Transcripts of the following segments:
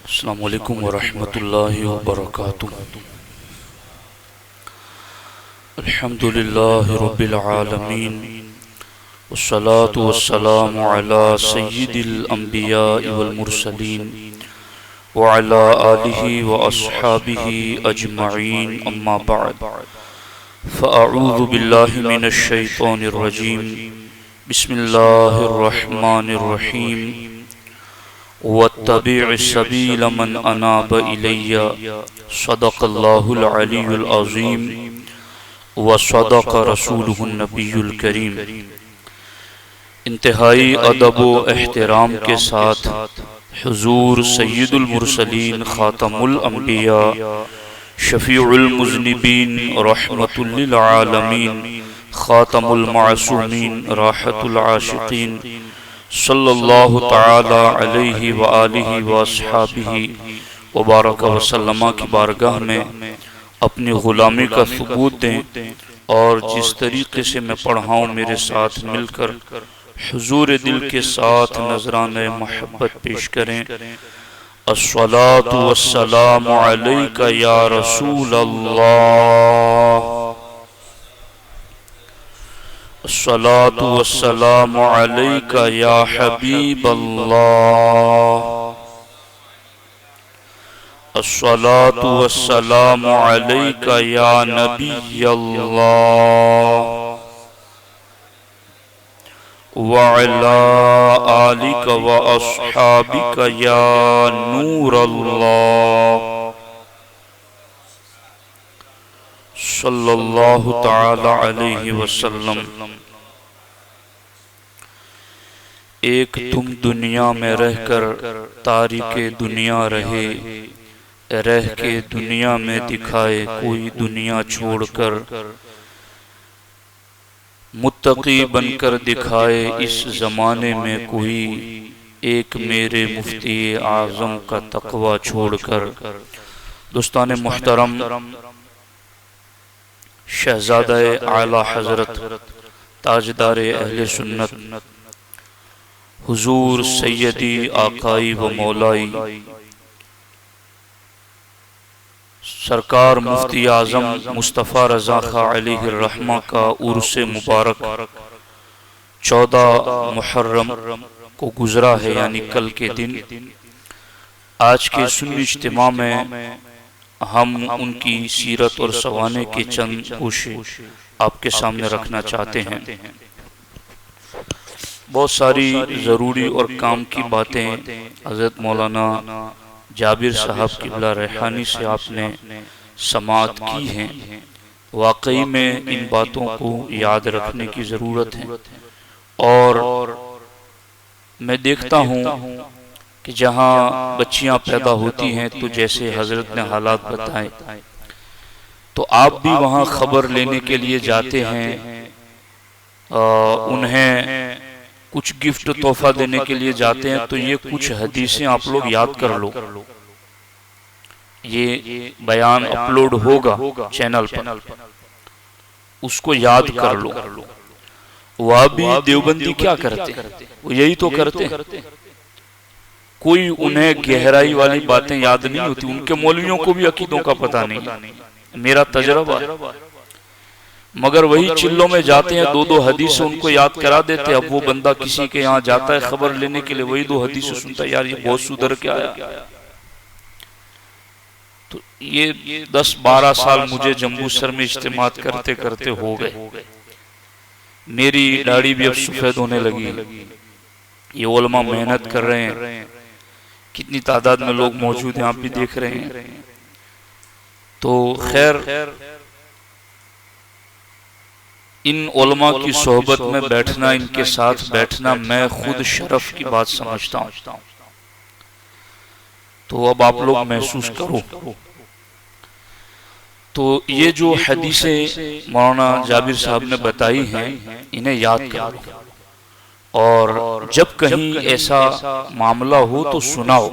السلام علیکم ورحمۃ اللہ وبرکاتہ۔ الحمد للہ رب العالمین، والصلاة والسلام علی سید الانبیاء والمرسلین وعلی آلہ واصحابہ اجمعین، اما بعد فاعوذ باللہ من الشیطان الرجیم، بسم اللہ الرحمن الرحیم۔ واتبع سبیل من اناب الی، صدق اللہ العلی العظیم وصدق رسولہ النبی الکریم۔ انتہائی ادب و احترام کے ساتھ حضور سید المرسلین، خاتم الانبیاء، شفیع المذنبین، رحمت للعالمین، خاتم المعصومین، راحت العاشقین، صلی اللہ تعالی علیہ وآلہ واصحابہ وبارک وسلم کی بارگاہ میں اپنی غلامی کا ثبوت دیں، اور جس طریقے سے میں پڑھا ہوں میرے ساتھ مل کر حضور دل کے ساتھ نذرانہ محبت پیش کریں۔ الصلاۃ والسلام علیک یا رسول اللہ، الصلاۃ والسلام علیک یا حبیب اللہ، الصلاۃ والسلام علیک یا نبی اللہ، وعلی آلک واصحابک یا نور اللہ، صلی اللہ تعالی علیہ وسلم۔ ایک تم دنیا میں رہ کر تاریک دنیا رہے، رہ کے دنیا میں دکھائے کوئی دنیا چھوڑ کر، متقی بن کر دکھائے اس زمانے میں کوئی، ایک میرے مفتی اعظم کا تقوی چھوڑ کر۔ دوستان محترم، شہزادہ اعلیٰ حضرت تاجدار اہل سنت حضور سیدی آقائی و مولائی سرکار مفتی اعظم مصطفیٰ رضا خاں علیہ الرحمہ کا عرس مبارک 14 محرم کو گزرا ہے، یعنی کل کے دن۔ آج کے سنی اجتماع میں ہم ان کی سیرت اور سوانح کے چند گوشے آپ کے سامنے رکھنا چاہتے ہیں۔ بہت ساری ضروری اور کام کی باتیں حضرت مولانا جابر صاحب قبلہ ریحانی سے آپ نے سماعت کی ہیں۔ واقعی میں ان باتوں کو یاد رکھنے کی ضرورت ہے، اور میں دیکھتا ہوں کہ جہاں بچیاں پیدا ہوتی ہیں تو جیسے حضرت نے حالات بتائے، تو آپ بھی وہاں خبر لینے کے لیے جاتے ہیں، انہیں کچھ گفٹ تحفہ دینے کے لیے جاتے ہیں، تو یہ کچھ حدیثیں آپ لوگ یاد کر لو۔ یہ بیان اپلوڈ ہوگا چینل پر، اس کو یاد کر لو۔ وہابی دیوبندی کیا کرتے ہیں؟ وہ یہی تو کرتے ہیں۔ کوئی انہیں گہرائی والی باتیں یاد نہیں ہوتی، ان کے مولویوں کو بھی عقیدوں کا پتہ نہیں، میرا تجربہ، مگر وہی چلوں میں جاتے ہیں، دو حدیث ان کو یاد کرا دیتے۔ اب وہ بندہ کسی کے یہاں جاتا ہے خبر لینے کے لیے، وہی 2 حدیث سنتا ہے، یار یہ بہت سدھر کے آیا۔ تو یہ 10-12 سال مجھے جمبو سر میں اجتماعات کرتے کرتے ہو گئے، میری داڑھی بھی اب سفید ہونے لگی۔ یہ علماء محنت کر رہے ہیں، کتنی تعداد میں لوگ موجود ہیں، آپ بھی دیکھ رہے ہیں۔ تو خیر، ان علماء کی صحبت میں بیٹھنا، ان کے ساتھ بیٹھنا، میں خود شرف کی بات سمجھتا ہوں۔ تو اب آپ لوگ محسوس کرو۔ تو یہ جو حدیثیں مولانا جابر صاحب نے بتائی ہیں، انہیں یاد کرو، اور جب کہیں ایسا معاملہ ہو تو سناؤ۔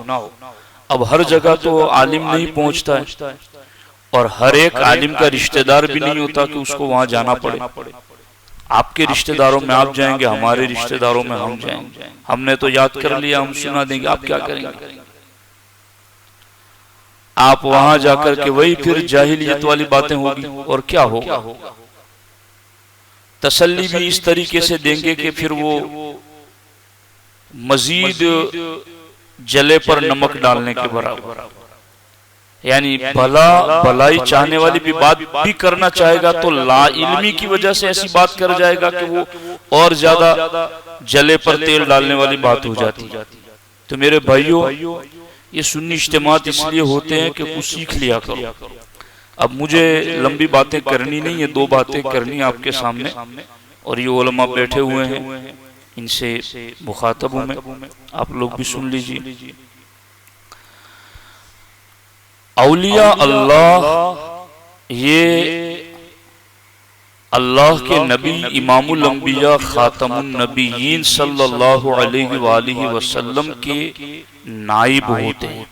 اب ہر جگہ تو عالم نہیں پہنچتا ہے، اور ہر ایک عالم کا رشتہ دار بھی نہیں ہوتا کہ اس کو وہاں جانا پڑے۔ آپ کے رشتہ داروں میں آپ جائیں گے، ہمارے رشتہ داروں میں ہم جائیں گے۔ ہم نے تو یاد کر لیا، ہم سنا دیں گے، آپ کیا کریں گے؟ آپ وہاں جا کر کے وہی پھر جاہلیت والی باتیں ہوگی، اور کیا ہوگا؟ تسلی بھی اس طریقے سے دیں گے کہ پھر وہ مزید جلے پر نمک ڈالنے کے برابر، یعنی بھلائی چاہنے والی بھی بات بھی کرنا چاہے گا تو لا علمی کی وجہ سے ایسی بات کر جائے گا کہ وہ اور زیادہ جلے پر تیل ڈالنے والی بات ہو جاتی۔ تو میرے بھائیوں، یہ سنی اجتماعات اس لیے ہوتے ہیں کہ کچھ سیکھ لیا کرو۔ اب مجھے لمبی باتیں کرنی نہیں ہے، دو باتیں کرنی آپ کے سامنے، اور یہ علماء بیٹھے ہوئے ہیں، ان سے مخاطب ہوں میں، آپ لوگ بھی سن لیجیے۔ اولیاء اللہ یہ اللہ کے نبی امام الانبیاء خاتم النبیین صلی اللہ علیہ وآلہ وسلم کے نائب ہوتے ہیں،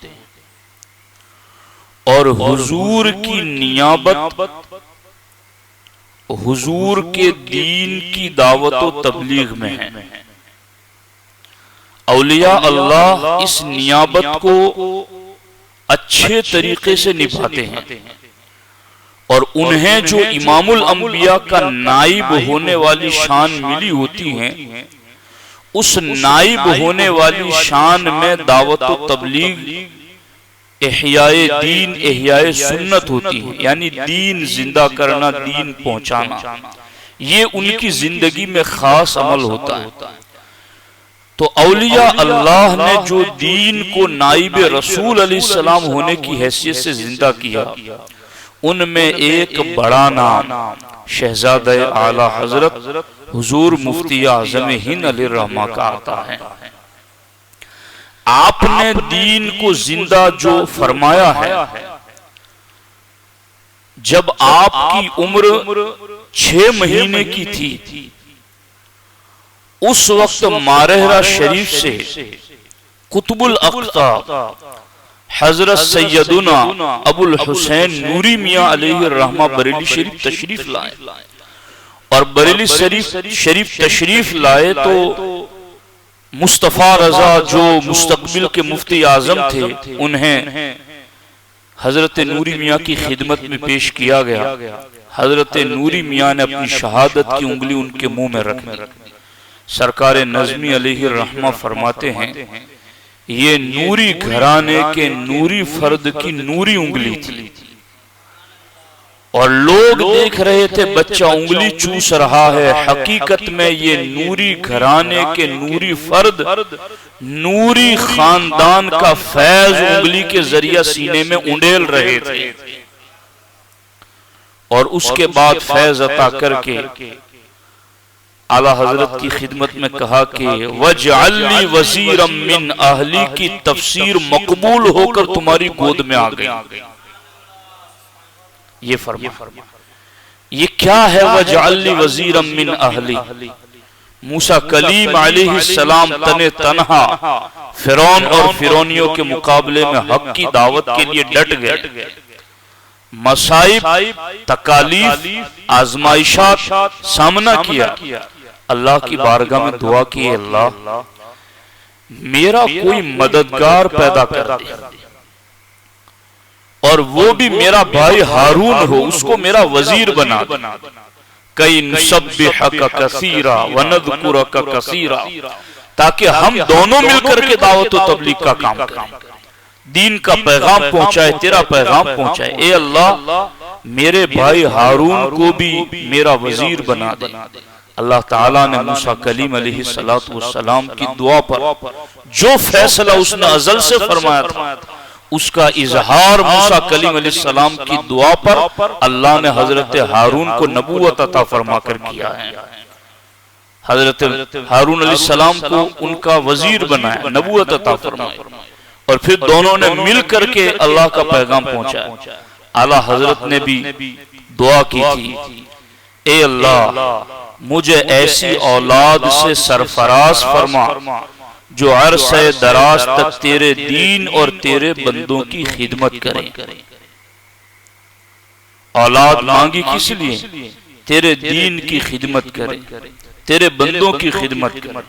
اور حضور کی نیابت حضور کے دین کی دعوت و تبلیغ میں ہے۔ اولیاء اللہ اس نیابت کو اچھے طریقے سے نبھاتے ہیں، اور انہیں جو امام الانبیاء کا نائب ہونے والی شان ملی ہوتی ہیں، اس نائب ہونے والی شان میں دعوت و تبلیغ، احیاء دین، احیاء سنت ہوتی ہے، یعنی دین زندہ کرنا، دین پہنچانا، یہ ان کی زندگی میں خاص عمل ہوتا ہے۔ تو اولیاء اللہ نے جو دین کو نائب رسول علیہ السلام ہونے کی حیثیت سے زندہ کیا، ان میں ایک بڑا نام شہزادہ اعلیٰ حضرت حضور مفتی اعظم ہند علیہ الرحمہ کا آتا ہے۔ آپ نے دین کو زندہ جو فرمایا ہے، جب آپ کی عمر 6 مہینے کی تھی، اس وقت مارہرہ شریف سے قطب الاقطاب حضرت سیدنا ابو الحسین نوری میاں علیہ الرحمہ بریلی شریف تشریف لائے، اور بریلی شریف تشریف لائے تو مصطفیٰ رضا جو مستقبل کے مفتی اعظم تھے، انہیں حضرت نوری میاں کی خدمت میں پیش کیا گیا۔ حضرت نوری میاں نے اپنی شہادت کی انگلی ان کے منہ میں رکھ دی۔ سرکار نظمی علیہ الرحمہ فرماتے ہیں، یہ نوری گھرانے کے نوری فرد کی نوری انگلی تھی، اور لوگ دیکھ رہے تھے بچہ انگلی چوس رہا ہے، حقیقت میں یہ نوری گھرانے کے نوری فرد نوری خاندان کا فیض انگلی کے ذریعہ سینے میں انڈیل رہے تھے، اور اس کے بعد فیض عطا کر کے اعلیٰ حضرت کی خدمت میں کہا کہ وَجْعَلْ لِي وَزِيرًا مِّنْ أَهْلِي کی تفسیر مقبول ہو کر تمہاری گود میں آ گئی۔ یہ فرما، یہ کیا ہے وَجْعَلْ لِي وَزِيرًا مِّنْ أَهْلِي؟ موسیٰ کلیم علیہ السلام تنہا فرعون اور فرعونیوں کے مقابلے میں حق کی دعوت کے لیے ڈٹ گئے، مصائب، تکالیف، آزمائشات سامنا کیا، اللہ کی بارگاہ میں دعا کی، اللہ میرا کوئی مددگار پیدا کر دے، اور وہ بھی میرا بھائی ہارون ہو، اس کو میرا وزیر بنا دے، کئی نسبحک کثیرا ونذکرک کثیرا، تاکہ ہم دونوں مل کر کے دعوت و تبلیغ کا کام کریں، دین کا پیغام پہنچائے، تیرا پیغام پہنچائے۔ اے اللہ میرے بھائی ہارون کو بھی میرا وزیر بنا دے۔ اللہ تعالیٰ نے موسیٰ کلیم علیہ السلام کی دعا پر جو فیصلہ اس نے ازل سے فرمایا تھا، اس کا اظہار موسیٰ کلیم علیہ السلام کی دعا پر اللہ نے حضرت ہارون کو نبوت عطا فرما کر کیا ہے۔ حضرت ہارون علیہ السلام کو ان کا وزیر بنایا، نبوت عطا فرمائی، اور پھر دونوں نے مل کر کے اللہ کا پیغام پہنچایا۔ اعلیٰ حضرت نے بھی دعا کی تھی، اے اللہ مجھے ایسی اولاد سے سرفراز فرما جو عرصہ دراز تک تیرے دین اور تیرے بندوں کی خدمت کریں۔ اولاد مانگی کس لیے؟ تیرے دین کی خدمت کریں، تیرے بندوں کی خدمت کریں۔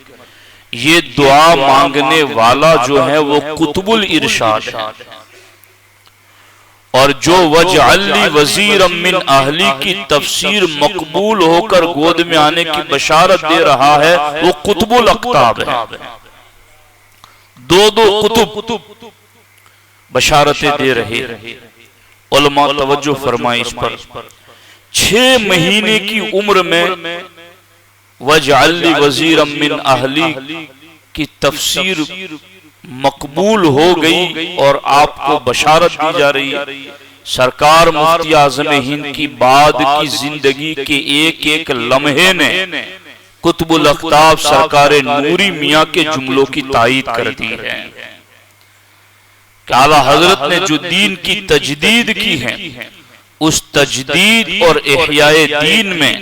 یہ دعا مانگنے والا جو ہے وہ قطب الارشاد ہے، اور جو وجعل لی وزیرا من اہلی کی تفسیر مقبول ہو کر گود میں آنے کی بشارت دے رہا ہے وہ قطب الاقطاب ہے. دو قطب بشارتیں دے رہے. علماء توجہ فرمائیں اس پر. 6 مہینے کی عمر میں وجعل لی وزیرا من اہلی کی تفسیر مقبول ہو گئی اور آپ کو بشارت دی جا رہی ہے. سرکار مفتی اعظم ہند کی بعد کی زندگی کے ایک ایک لمحے نے قطب الاقطاب سرکار نوری میاں کے جملوں کی تائید کر دی ہے کہ اعلیٰ حضرت نے جو دین کی تجدید کی ہے اس تجدید اور احیاء دین میں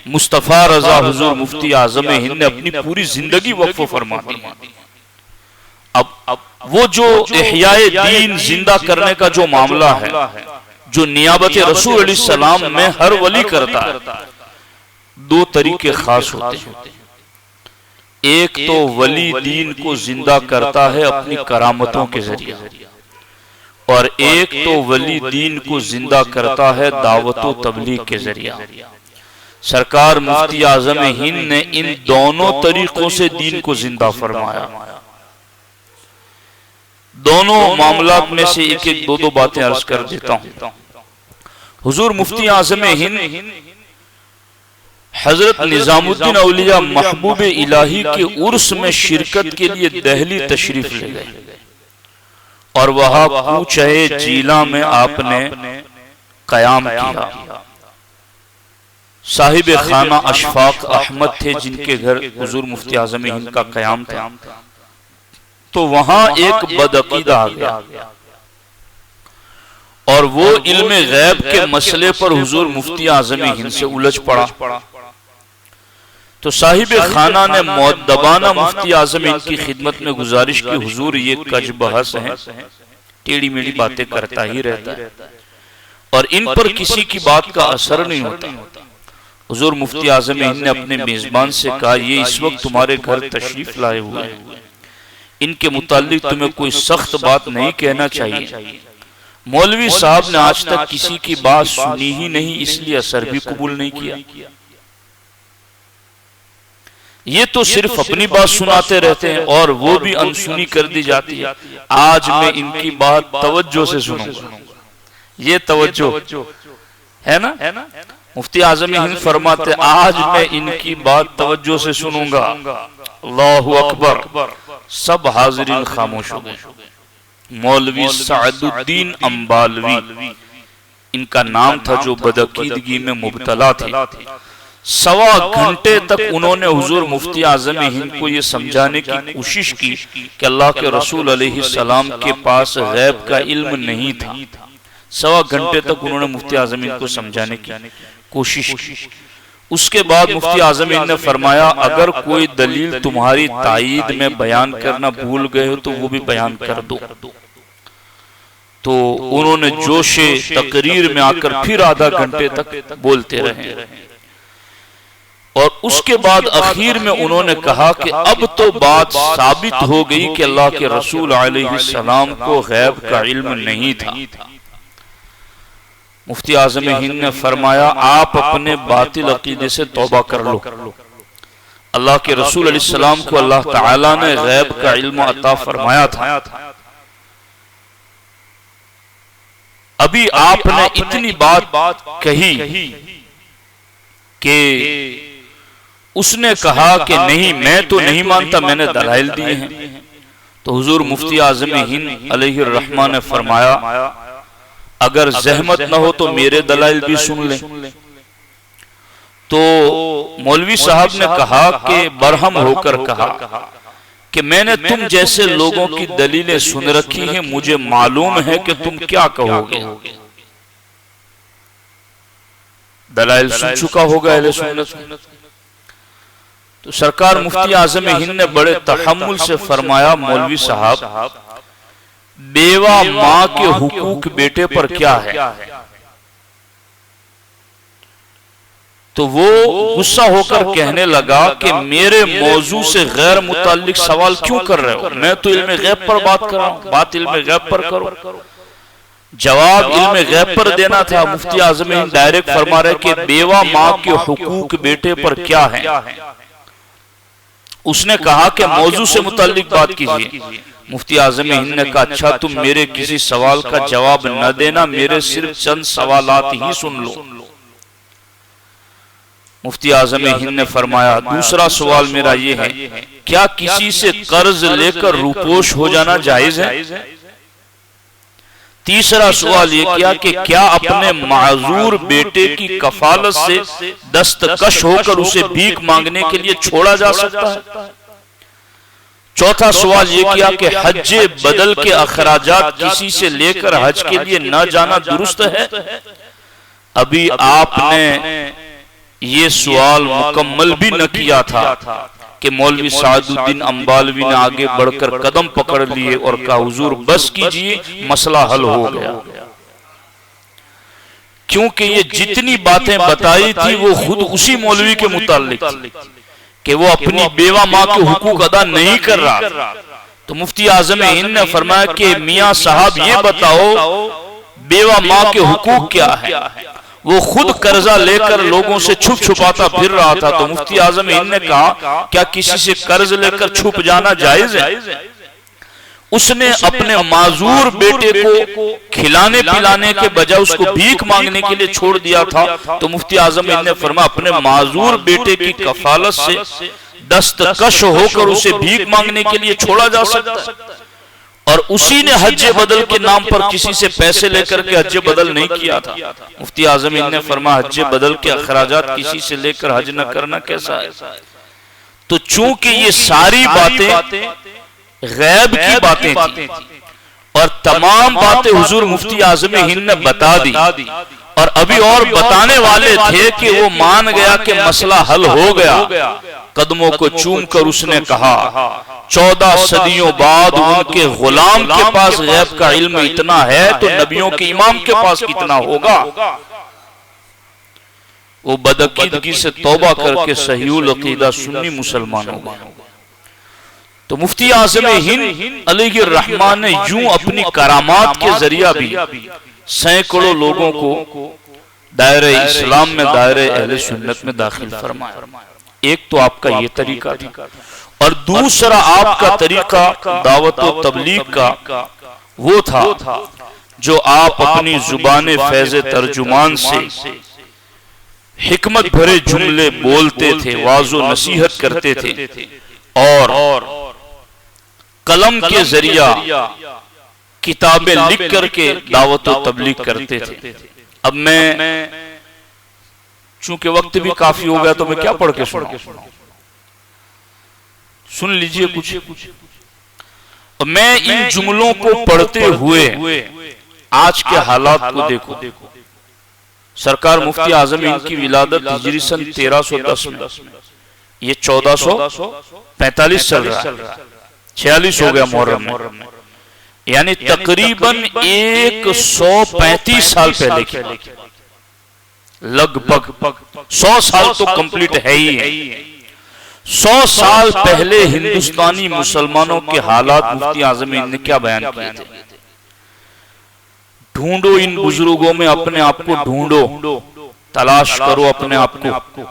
مصطفیٰ رضا حضور مفتی اعظم ہند نے اپنی پوری زندگی وقف فرما دی. اب وہ جو احیاء دین زندہ کرنے کا جو معاملہ ہے جو نیابت رسول علیہ السلام میں ہر ولی کرتا ہے 2 طریقے خاص ہوتے ہیں. ایک تو ولی دین کو زندہ کرتا ہے اپنی کرامتوں کے ذریعے اور ایک تو ولی دین کو زندہ کرتا ہے دعوت و تبلیغ کے ذریعے. سرکار مفتی اعظم ہند نے ان دونوں طریقوں سے دین کو زندہ فرمایا. دونوں معاملات میں سے ایک ایک 2 باتیں عرض کر دیتا ہوں. حضور مفتی اعظم ہند حضرت نظام الدین اولیاء محبوب الہی کے عرس میں شرکت کے لیے دہلی تشریف لے گئے اور وہاں کوچہ جیلا میں آپ نے قیام کیا. صاحب خانہ اشفاق احمد تھے جن کے گھر حضور مفتی اعظم ہند کا قیام تھا. تو وہاں ایک بدعقیدہ آ گیا اور وہ علم غیب کے مسئلے پر حضور مفتی اعظم ہند سے الجھ پڑا. تو صاحب خانہ نے مؤدبانہ مفتی اعظم ہند کی خدمت میں گزارش کی حضور یہ کج بحث ہیں ٹیڑھی میڑھی باتیں کرتا ہی رہتا ہے اور ان پر کسی کی بات کا اثر نہیں ہوتا. حضور مفتی اعظم ہند نے اپنے میزبان سے کہا یہ اس وقت تمہارے گھر تشریف لائے ہوئے ہیں ان کے متعلق تمہیں کوئی سخت بات نہیں کہنا چاہیے. مولوی صاحب نے آج تک کسی کی بات سنی ہی نہیں اس لیے اثر بھی قبول نہیں کیا. یہ تو صرف اپنی بات سناتے رہتے ہیں اور وہ بھی انسنی کر دی جاتی ہے. آج میں ان کی بات توجہ سے سنوں گا. یہ توجہ ہے نا. مفتی اعظم ہند فرماتے آج میں ان کی بات توجہ سے سنوں گا. اللہ اکبر. سب حاضرین خاموش ہو گئے. مولوی سعد الدین امبالوی ان کا نام تھا جو بدعقیدگی میں مبتلا تھے. 1.25 گھنٹے تک انہوں نے حضور مفتی اعظم ہند کو یہ سمجھانے کی کوشش کی کہ اللہ کے رسول علیہ السلام کے پاس غیب کا علم نہیں تھا. 1.25 گھنٹے تک انہوں نے مفتی اعظم ہند کو سمجھانے کی کوشش کی. اس کے بعد مفتی اعظم ہند نے فرمایا اگر کوئی دلیل تمہاری تائید میں بیان کرنا بھول گئے ہو تو وہ بھی بیان کر دو. تو انہوں نے جوش تقریر میں آ کر پھر آدھا گھنٹے تک بولتے رہے اور اس کے بعد اخیر میں انہوں نے کہا کہ اب تو بات ثابت ہو گئی کہ اللہ کے رسول علیہ السلام کو غیب کا علم نہیں تھا. مفتی اعظم ہند نے فرمایا آپ اپنے باطل عقیدے سے توبہ کر لو. اللہ کے رسول علیہ السلام کو اللہ تعالیٰ نے غیب کا علم عطا فرمایا تھا. ابھی آپ نے اتنی بات کہی کہ اس نے کہا کہ نہیں میں تو نہیں مانتا میں نے دلائل دیے ہیں. تو حضور مفتی اعظم ہند علیہ الرحمہ نے فرمایا اگر زحمت نہ ہو تو میرے دلائل بھی سن لیں. تو مولوی صاحب نے کہا کہ برہم ہو کر کہا کہ میں نے تم جیسے لوگوں کی دلیلیں سن رکھی ہیں مجھے معلوم ہے کہ تم کیا کہو گے. دلائل سن چکا ہوگا اہل سنت. تو سرکار مفتی اعظم ہند نے بڑے تحمل سے فرمایا مولوی صاحب بیوہ ماں کے حقوق بیٹے پر کیا ہے. تو وہ غصہ ہو کر کہنے لگا کہ میرے موضوع سے غیر متعلق سوال کیوں کر رہے ہو. میں تو علم غیب پر بات کر رہا ہوں. بات علم غیب پر کرو. جواب علم غیب پر دینا تھا۔ مفتی اعظم ہند ڈائریکٹ فرما رہے کہ بیوہ ماں کے حقوق بیٹے پر کیا ہیں۔ اس نے کہا کہ موضوع سے متعلق بات کیجئے۔ مفتی اعظم ہند نے کہا اچھا تم میرے کسی سوال کا جواب نہ دینا، میرے صرف چند سوالات ہی سن لو۔ مفتی اعظم ہند نے فرمایا دوسرا سوال میرا یہ ہے کیا کسی سے قرض لے کر روپوش ہو جانا جائز ہے؟ تیسرا سوال یہ کیا کہ کیا اپنے معذور بیٹے کی کفالت سے دستکش ہو کر اسے بھیک مانگنے کے لیے چھوڑا جا سکتا ہے؟ چوتھا سوال یہ کیا کہ حج بدل کے اخراجات کسی سے لے کر حج کے لیے نہ جانا درست ہے؟ ابھی آپ نے یہ سوال مکمل بھی نہ کیا تھا کہ مولوی سعد الدین امبالوی نے آگے بڑھ کر قدم پکڑ لیے اور کہا حضور بس کیجئے مسئلہ حل ہو گیا۔ کیونکہ یہ جتنی باتیں بتائی تھی وہ خود اسی مولوی کے متعلق تھی کہ وہ اپنی بیوہ ماں کے حقوق ادا نہیں کر رہا۔ تو مفتی اعظم ہند نے فرمایا کہ میاں صاحب یہ بتاؤ بیوہ ماں کے حقوق کیا ہے؟ وہ خود قرضہ لے کر لوگوں سے چھپ چھپاتا پھر رہا تھا۔ تو مفتی اعظم ہند نے کہا کیا کسی سے قرض لے کر چھپ جانا جائز ہے؟ اس نے اپنے معذور بیٹے کو کھلانے پلانے کے بجائے اس کو بھیک مانگنے کے لیے چھوڑ دیا تھا۔ تو مفتی اعظم ہند نے فرمایا اپنے معذور بیٹے کی کفالت سے دستکش ہو کر اسے بھیک مانگنے کے لیے چھوڑا جا سکتا ہے، اور اسی نے حج بدل کے نام پر کسی سے پیسے لے کر کے حج بدل نہیں کیا تھا۔ مفتی اعظم ہند نے فرمایا حج بدل کے اخراجات کسی سے لے کر حج نہ کرنا کیسا ہے؟ تو چونکہ یہ ساری باتیں غیب کی باتیں تھیں اور تمام باتیں حضور مفتی اعظم ہند نے بتا دی اور ابھی اور بتانے والے تھے کہ وہ مان گیا کہ مسئلہ حل ہو گیا، قدموں کو چوم کر اس نے کہا 14 صدیوں بعد ان کے غلام کے پاس غیب کا علم اتنا ہے تو نبیوں کے امام کے پاس کتنا ہوگا۔ وہ بدعقیدگی سے توبہ کر کے صحیح العقیدہ سنی مسلمان ہو گئے۔ تو مفتی اعظم ہند علیہ الرحمن نے یوں اپنی کرامات کے ذریعہ بھی سینکڑوں لوگوں کو دائرہ اسلام میں دائرہ اہل سنت میں داخل فرمایا۔ ایک تو آپ کا یہ طریقہ تھا اور دوسرا آپ کا طریقہ دعوت و تبلیغ کا وہ تھا جو آپ اپنی زبان فیض ترجمان سے حکمت بھرے جملے بولتے تھے، واعظ و نصیحت کرتے تھے اور قلم کے ذریعہ کتابیں لکھ کر کے دعوت و تبلیغ کرتے تھے۔ اب میں چونکہ وقت بھی کافی ہو گیا تو میں کیا پڑھ کے سناؤں؟ سن لیجئے کچھ۔ میں ان جملوں کو پڑھتے ہوئے آج کے حالات کو دیکھو۔ سرکار مفتی اعظم ہند کی ولادت ہجری سن 1310 میں، یہ 1445 چل رہا ہے، 46 ہو گیا محرم میں، یعنی تقریباً 135 سال پہلے کی، لگ بھگ 100 سال تو کمپلیٹ ہے ہی ہے۔ 100 سال پہلے ہندوستانی مسلمانوں کے حالات مفتی اعظم ہند نے کیا بیان کیے تھے؟ ڈھونڈو ان بزرگوں میں اپنے آپ کو، ڈھونڈو تلاش کرو اپنے آپ کو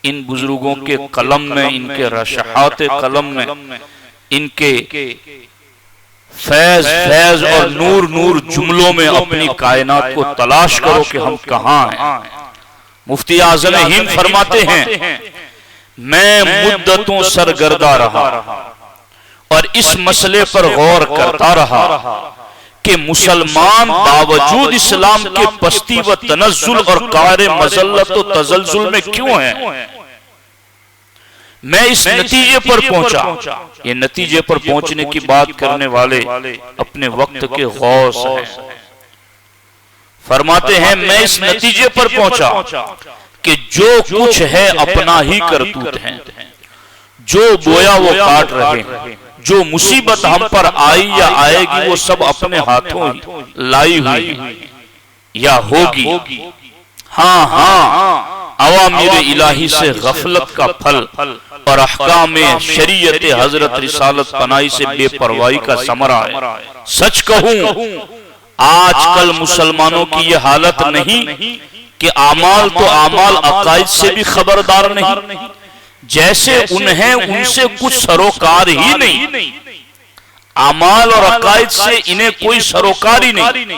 ان بزرگوں کے قلم میں، ان کے رشحات قلم میں، ان کے فیض اور نور جملوں میں اپنی کائنات کو تلاش کرو کہ ہم کہاں ہیں۔ مفتی اعظم ہند فرماتے ہیں میں مدتوں سرگردہ رہا اور اس مسئلے پر غور کرتا رہا کہ مسلمان باوجود اسلام کے پستی و تنزل اور قہر مذلت و تزلزل میں کیوں ہیں؟ میں اس نتیجے پر پہنچا، یہ نتیجے پر پہنچنے کی بات کرنے والے اپنے وقت کے غوث ہیں۔ فرماتے ہیں میں اس نتیجے پر پہنچا کہ جو کچھ ہے اپنا ہی کرتوت ہیں، جو بویا وہ کاٹ رہے ہیں، جو مصیبت ہم پر آئی یا آئے گی وہ سب اپنے ہاتھوں ہی لائی ہوئی یا ہوگی۔ ہاں اوامر الہی سے غفلت کا پھل اور احکام شریعت حضرت رسالت پناہی سے بے پرواہی کا ثمرہ ہے۔ سچ کہوں آج کل مسلمانوں کی یہ حالت نہیں کہ اعمال تو اعمال، عقائد سے بھی خبردار نہیں، جیسے انہیں ان سے کچھ سروکار ہی نہیں، اعمال اور عقائد سے انہیں کوئی سروکار ہی نہیں،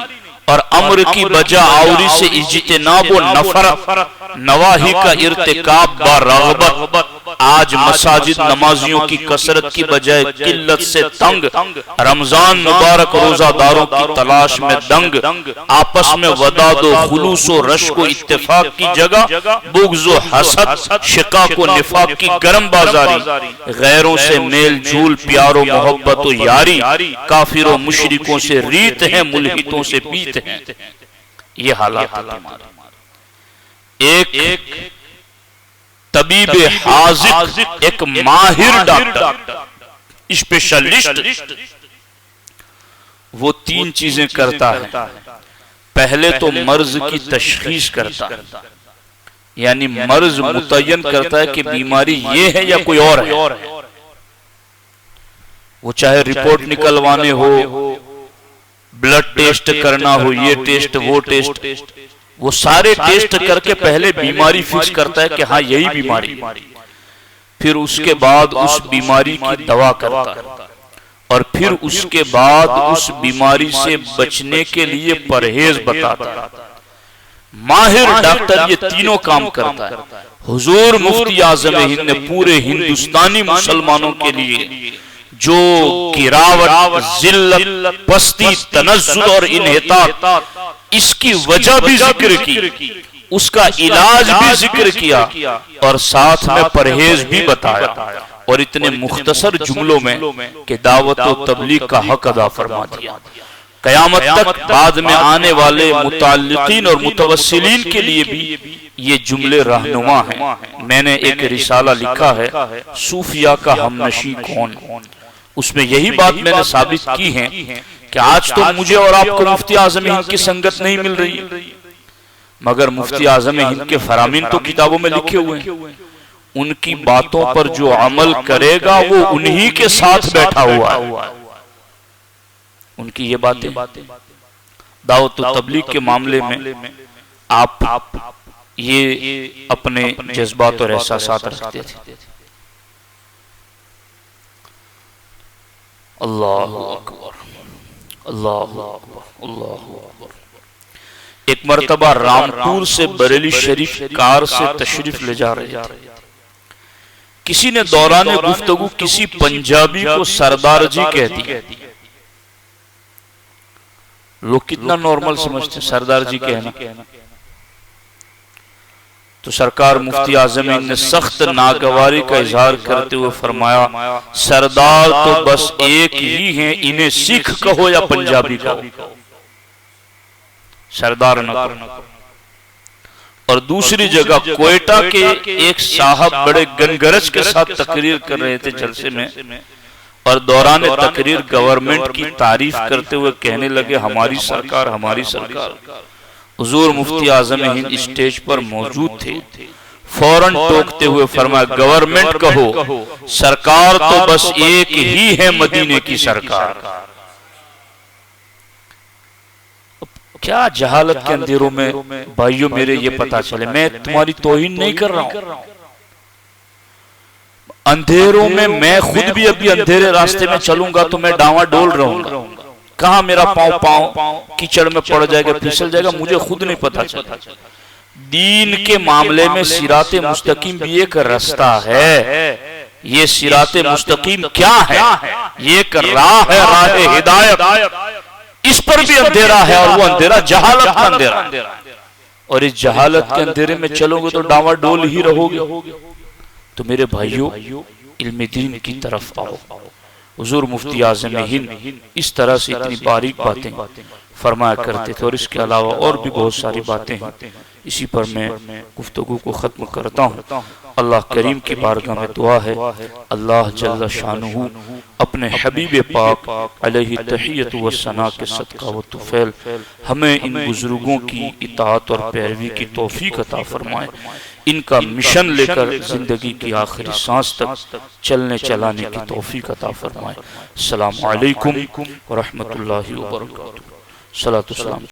اور امر کی بجا آوری سے اجتناب و نفرت، نواہی کا ارتکاب با رغبت۔ آج مساجد نمازیوں کی کثرت کی بجائے قلت سے تنگ، رمضان مبارک روزہ داروں کی تلاش میں دنگ، آپس میں وداد و خلوص و رشک و اتفاق کی جگہ بغض و حسد، شقاق و نفاق کی گرم بازاری، غیروں سے میل جھول، پیار و محبت و یاری، کافر و مشرکوں سے ریت ہیں، ملحدوں سے پیت ہیں۔ یہ حالات ہمارے۔ ایک طبیب حاذق، ایک ماہر ڈاکٹر، اسپیشلسٹ، وہ تین چیزیں کرتا ہے۔ پہلے تو مرض کی تشخیص کرتا ہے، یعنی مرض متعین کرتا ہے کہ بیماری یہ ہے یا کوئی اور ہے۔ وہ چاہے رپورٹ نکلوانے ہو، بلڈ ٹیسٹ کرنا ہو، یہ ٹیسٹ وہ ٹیسٹ، وہ سارے ٹیسٹ کر کے پہلے بیماری فکس کرتا ہے کہ ہاں یہی بیماری، پھر اس کے بعد اس بیماری کی دوا کرتا ہے، اور پھر اس کے بعد اس بیماری سے بچنے کے لیے پرہیز بتاتا ہے۔ ماہر ڈاکٹر یہ تینوں کام کرتا ہے۔ حضور مفتی اعظم ہند نے پورے ہندوستانی مسلمانوں کے لیے جو گراوٹ، ذلت، پستی، تنزل اور انحطاط، اس کی وجہ بھی ذکر کی، اس کا علاج بھی ذکر کیا، اور ساتھ میں پرہیز بھی بتایا، اور اتنے مختصر جملوں میں کہ دعوت و تبلیغ کا حق ادا فرما دیا۔ قیامت تک بعد میں آنے والے متعلقین اور متوسلین کے لیے بھی یہ جملے رہنما ہیں۔ میں نے ایک رسالہ لکھا ہے، صوفیہ کا ہمنشیں کون؟ اس میں یہی بات میں نے ثابت کی ہے کہ آج تو مجھے اور آپ کو مفتی اعظم ہند کی سنگت نہیں مل رہی، مگر مفتی اعظم ہند کے فرامین تو کتابوں میں لکھے ہوئے ہیں۔ ان کی باتوں پر جو عمل کرے گا وہ انہی کے ساتھ بیٹھا ہوا ہے۔ ان کی یہ باتیں دعوت و تبلیغ کے معاملے میں آپ یہ اپنے جذبات اور احساسات رکھتے تھے۔ اللہ اکبر، اللہ اکبر، اللہ اکبر۔ ایک مرتبہ رامپور سے بریلی شریف کار سے تشریف لے جا رہے تھے، کسی نے دوران گفتگو کسی پنجابی کو سردار جی کہہ دیا۔ لوگ کتنا نارمل سمجھتے ہیں سردار جی کہنا، تو سرکار مفتی اعظم ہند نے سخت ناگواری کا اظہار کرتے ہوئے فرمایا، سردار تو بس ایک ہی ہیں، انہیں سکھ کہو یا پنجابی کہو، سردار نہ کہو۔ اور دوسری جگہ کوئٹہ کے ایک صاحب بڑے گنگرج کے ساتھ تقریر کر رہے تھے جلسے میں، اور دوران تقریر گورنمنٹ کی تعریف کرتے ہوئے کہنے لگے، ہماری سرکار، ہماری سرکار۔ حضور مفتی اعظم ہند اسٹیج پر موجود تھے، فوراً ٹوکتے ہوئے فرمایا، گورنمنٹ کہو، سرکار تو بس ایک ہی ہے، مدینے کی سرکار۔ کیا جہالت کے اندھیروں میں بھائیوں میرے یہ پتا چلے، میں تمہاری توہین نہیں کر رہا ہوں، اندھیروں میں خود بھی ابھی اندھیرے راستے میں چلوں گا تو میں ڈاواں ڈول رہوں گا، کہاں میرا پاؤں کیچڑ میں پڑ جائے گا، پھسل جائے گا، مجھے خود نہیں پتا چلا۔ دین کے معاملے میں صراط مستقیم بھی ایک رستہ ہے۔ یہ صراط مستقیم کیا ہے؟ یہ ایک راہ ہے، راہ ہدایت، اس پر بھی اندھیرا ہے، اور وہ اندھیرا جہالت کا اندھیرا ہے، اور اس جہالت کے اندھیرے میں چلو گے تو ڈاواں ڈول ہی رہو گے۔ تو میرے بھائیوں، علم دین کی طرف آؤ۔ حضور مفتی اعظم ہند اس طرح سے اتنی باریک باتیں فرمایا کرتے تھے، اور اس کے علاوہ اور بھی بہت ساری باتیں ہیں۔ اسی پر میں گفتگو کو ختم کرتا ہوں۔ اللہ کریم کی بارگاہ میں دعا ہے، اللہ جل شانہ اپنے حبیب پاک علیہ تحیت و ثنا کے صدقہ و طفیل ہمیں ان بزرگوں کی اطاعت اور پیروی کی توفیق عطا فرمائے، ان کا مشن لے کر زندگی کی آخری سانس تک چلنے چلانے کی توفیق عطا فرمائے۔ السلام علیکم ورحمۃ اللہ وبرکاتہ۔ صلاۃ السلام۔